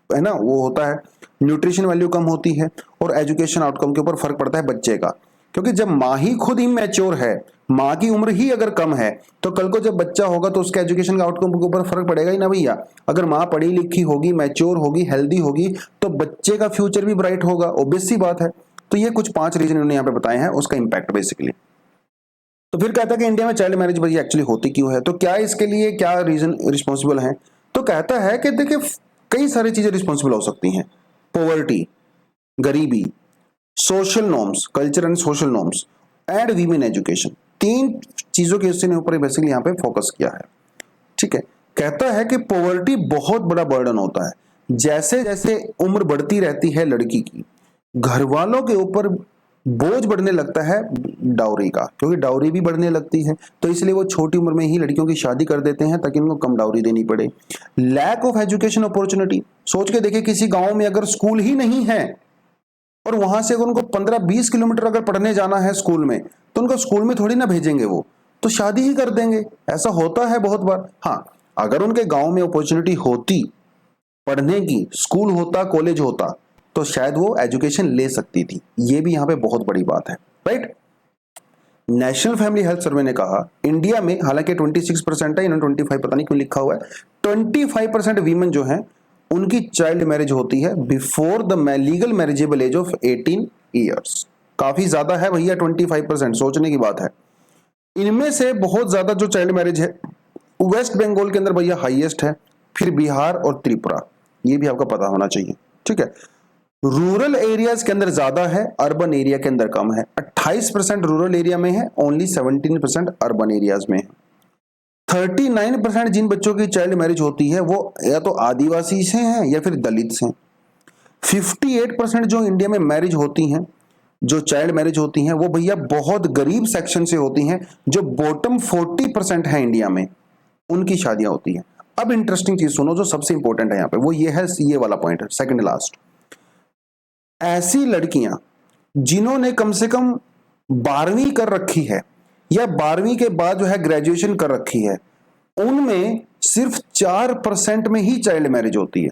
है ना, वो होता है। न्यूट्रिशन वैल्यू कम होती है और एजुकेशन आउटकम के ऊपर फर्क पड़ता है बच्चे का, क्योंकि जब माँ ही खुद इमैच्योर है, माँ की उम्र ही अगर कम है, तो कल को जब बच्चा होगा तो उसके एजुकेशन का आउटकम के ऊपर फर्क पड़ेगा ही ना भैया। अगर माँ पढ़ी लिखी होगी, मैच्योर होगी, हेल्दी होगी, तो बच्चे का फ्यूचर भी ब्राइट होगा, ऑब्वियस सी बात है। तो ये कुछ 5 रीजन इन्होंने यहाँ पे बताए हैं उसका इंपैक्ट बेसिकली। तो फिर कहता है कि इंडिया में चाइल्ड मैरिज भाई एक्चुअली होती क्यों है, तो क्या इसके लिए क्या रीजन रिस्पॉन्सिबल है? तो कहता है कि देखिए कई सारी चीजें रिस्पॉन्सिबल हो सकती हैं। पॉवर्टी, गरीबी, social norms, culture and social norms, and women education, 3 चीजों के इसने ऊपर बेसिकली यहाँ पे फोकस किया है, ठीक है। कहता है कि पॉवर्टी बहुत बड़ा बर्डन होता है। जैसे जैसे उम्र बढ़ती रहती है लड़की की, घर वालों के ऊपर बोझ बढ़ने लगता है डाउरी का, क्योंकि डाउरी भी बढ़ने लगती है, तो इसलिए वो छोटी उम्र में ही लड़कियों की शादी कर देते हैं ताकि उनको कम डाउरी देनी पड़े। लैक ऑफ एजुकेशन अपॉर्चुनिटी, सोच के देखिए किसी गांव में अगर स्कूल ही नहीं है और वहां से अगर उनको 15-20 किलोमीटर अगर पढ़ने जाना है स्कूल में, तो उनको स्कूल में थोड़ी ना भेजेंगे, वो तो शादी ही कर देंगे। ऐसा होता है बहुत बार। हाँ, अगर उनके गांव में अपॉर्चुनिटी होती पढ़ने की, स्कूल होता, कॉलेज होता, तो शायद वो एजुकेशन ले सकती थी। ये भी यहाँ पे बहुत बड़ी बात है, right. National family health survey ने कहा इंडिया में, हालांकि 26% है, इन्होंने 25 पता नहीं क्यों लिखा हुआ है, 25% वीमेन जो हैं उनकी चाइल्ड मैरिज होती है before the legal marriageable age of 18 years. काफी ज्यादा है भैया 25%, सोचने की बात है। इनमें से बहुत ज्यादा जो चाइल्ड मैरिज है वेस्ट बंगाल के अंदर भैया हाईएस्ट है, फिर बिहार और त्रिपुरा, ये भी आपको पता होना चाहिए, ठीक है। रूरल एरियाज के अंदर ज्यादा है, अर्बन एरिया के अंदर कम है। 28% रूरल एरिया में है, ओनली 17% अर्बन एरियाज में है। 39% जिन बच्चों की चाइल्ड मैरिज होती है वो या तो आदिवासी से हैं या फिर दलित से। 58% जो इंडिया में मैरिज होती हैं, जो चाइल्ड मैरिज होती हैं, वो भैया बहुत गरीब सेक्शन से होती हैं, जो बॉटम 40% है इंडिया में, उनकी शादियां होती हैं। अब इंटरेस्टिंग चीज सुनो, जो सबसे इंपॉर्टेंट है यहां पे, वो ये है, ये वाला पॉइंट है, सेकंड लास्ट। ऐसी लड़कियां जिन्होंने कम से कम 12वीं कर रखी है या 12वीं के बाद जो है ग्रेजुएशन कर रखी है, उनमें सिर्फ 4% में ही चाइल्ड मैरिज होती है।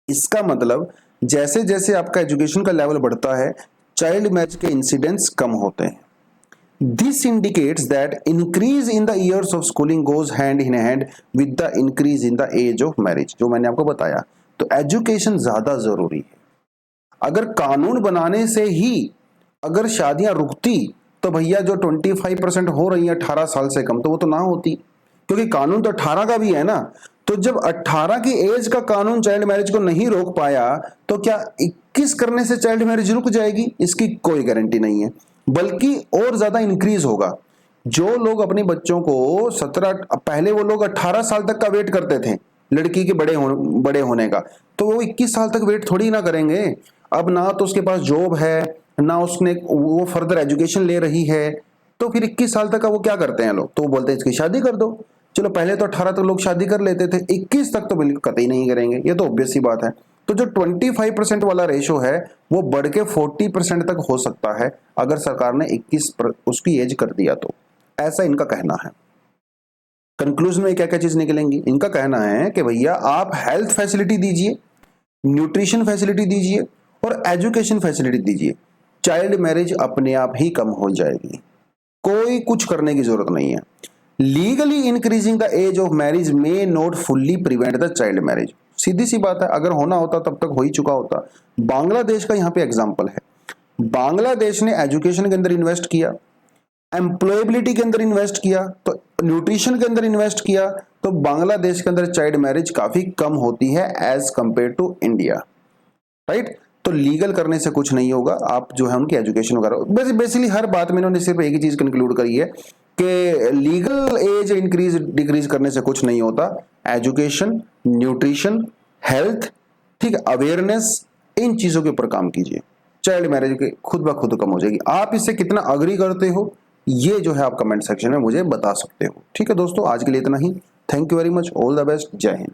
इसका मतलब जैसे जैसे आपका एजुकेशन का लेवल बढ़ता है, चाइल्ड मैरिज के इंसिडेंट्स कम होते हैं। This indicates that increase in the years of schooling goes hand in hand with the increase in the age of marriage, जो मैंने आपको बताया। तो एजुकेशन ज्यादा जरूरी है। अगर कानून बनाने से ही अगर शादियां रुकती तो भैया जो 25% हो रही है 18 साल से कम, तो वो तो ना होती, क्योंकि कानून तो 18 का भी है ना। तो जब 18 की एज का कानून चाइल्ड मैरिज को नहीं रोक पाया, तो क्या 21 करने से चाइल्ड मैरिज रुक जाएगी? इसकी कोई गारंटी नहीं है, बल्कि और ज्यादा इंक्रीज होगा। जो लोग अपने बच्चों को 17, पहले वो लोग 18 साल तक का वेट करते थे लड़की के बड़े होने का, तो वो 21 साल तक वेट थोड़ी ना करेंगे। अब ना तो उसके पास जॉब है, ना उसने वो फर्दर एजुकेशन ले रही है, तो फिर 21 साल तक का वो क्या करते हैं लोग? तो वो बोलते हैं इसकी शादी कर दो। चलो पहले तो 18 तक लोग शादी कर लेते थे, 21 तक तो बिल्कुल कतई नहीं करेंगे, ये तो ऑब्वियस सी बात है। तो जो 25% वाला रेशो है वो बढ़ के 40% तक हो सकता है अगर सरकार ने 21 उसकी एज कर दिया तो, ऐसा इनका कहना है। कंक्लूजन में क्या क्या चीज निकलेंगी? इनका कहना है कि भैया आप हेल्थ फैसिलिटी दीजिए, न्यूट्रिशन फैसिलिटी दीजिए और एजुकेशन फैसिलिटी दीजिए, चाइल्ड मैरिज अपने आप ही कम हो जाएगी, कोई कुछ करने की जरूरत नहीं है। Legally increasing the age of marriage may not fully prevent the child marriage, सीधी सी बात है, अगर होना होता तब तक हो ही चुका होता। बांग्लादेश का यहां पे एग्जांपल है। बांग्लादेश ने एजुकेशन के अंदर इन्वेस्ट किया, एम्प्लॉयबिलिटी के अंदर इन्वेस्ट किया, तो न्यूट्रिशन के अंदर इन्वेस्ट किया, तो बांग्लादेश के अंदर चाइल्ड मैरिज काफी कम होती है as compare to India, right. तो लीगल करने से कुछ नहीं होगा, आप जो है उनकी एजुकेशन वगैरह, बेसिकली हर बात में इन्होंने सिर्फ एक ही चीज कंक्लूड करी है कि लीगल एज इंक्रीज डिक्रीज करने से कुछ नहीं होता, एजुकेशन, न्यूट्रिशन, हेल्थ, ठीक है, अवेयरनेस, इन चीजों के ऊपर काम कीजिए, चाइल्ड मैरिज के खुद ब खुद कम हो जाएगी। आप इससे कितना अग्री करते हो ये जो है आप कमेंट सेक्शन में मुझे बता सकते हो। ठीक है दोस्तों, आज के लिए इतना ही। Thank you very much, all the best, जय हिंद।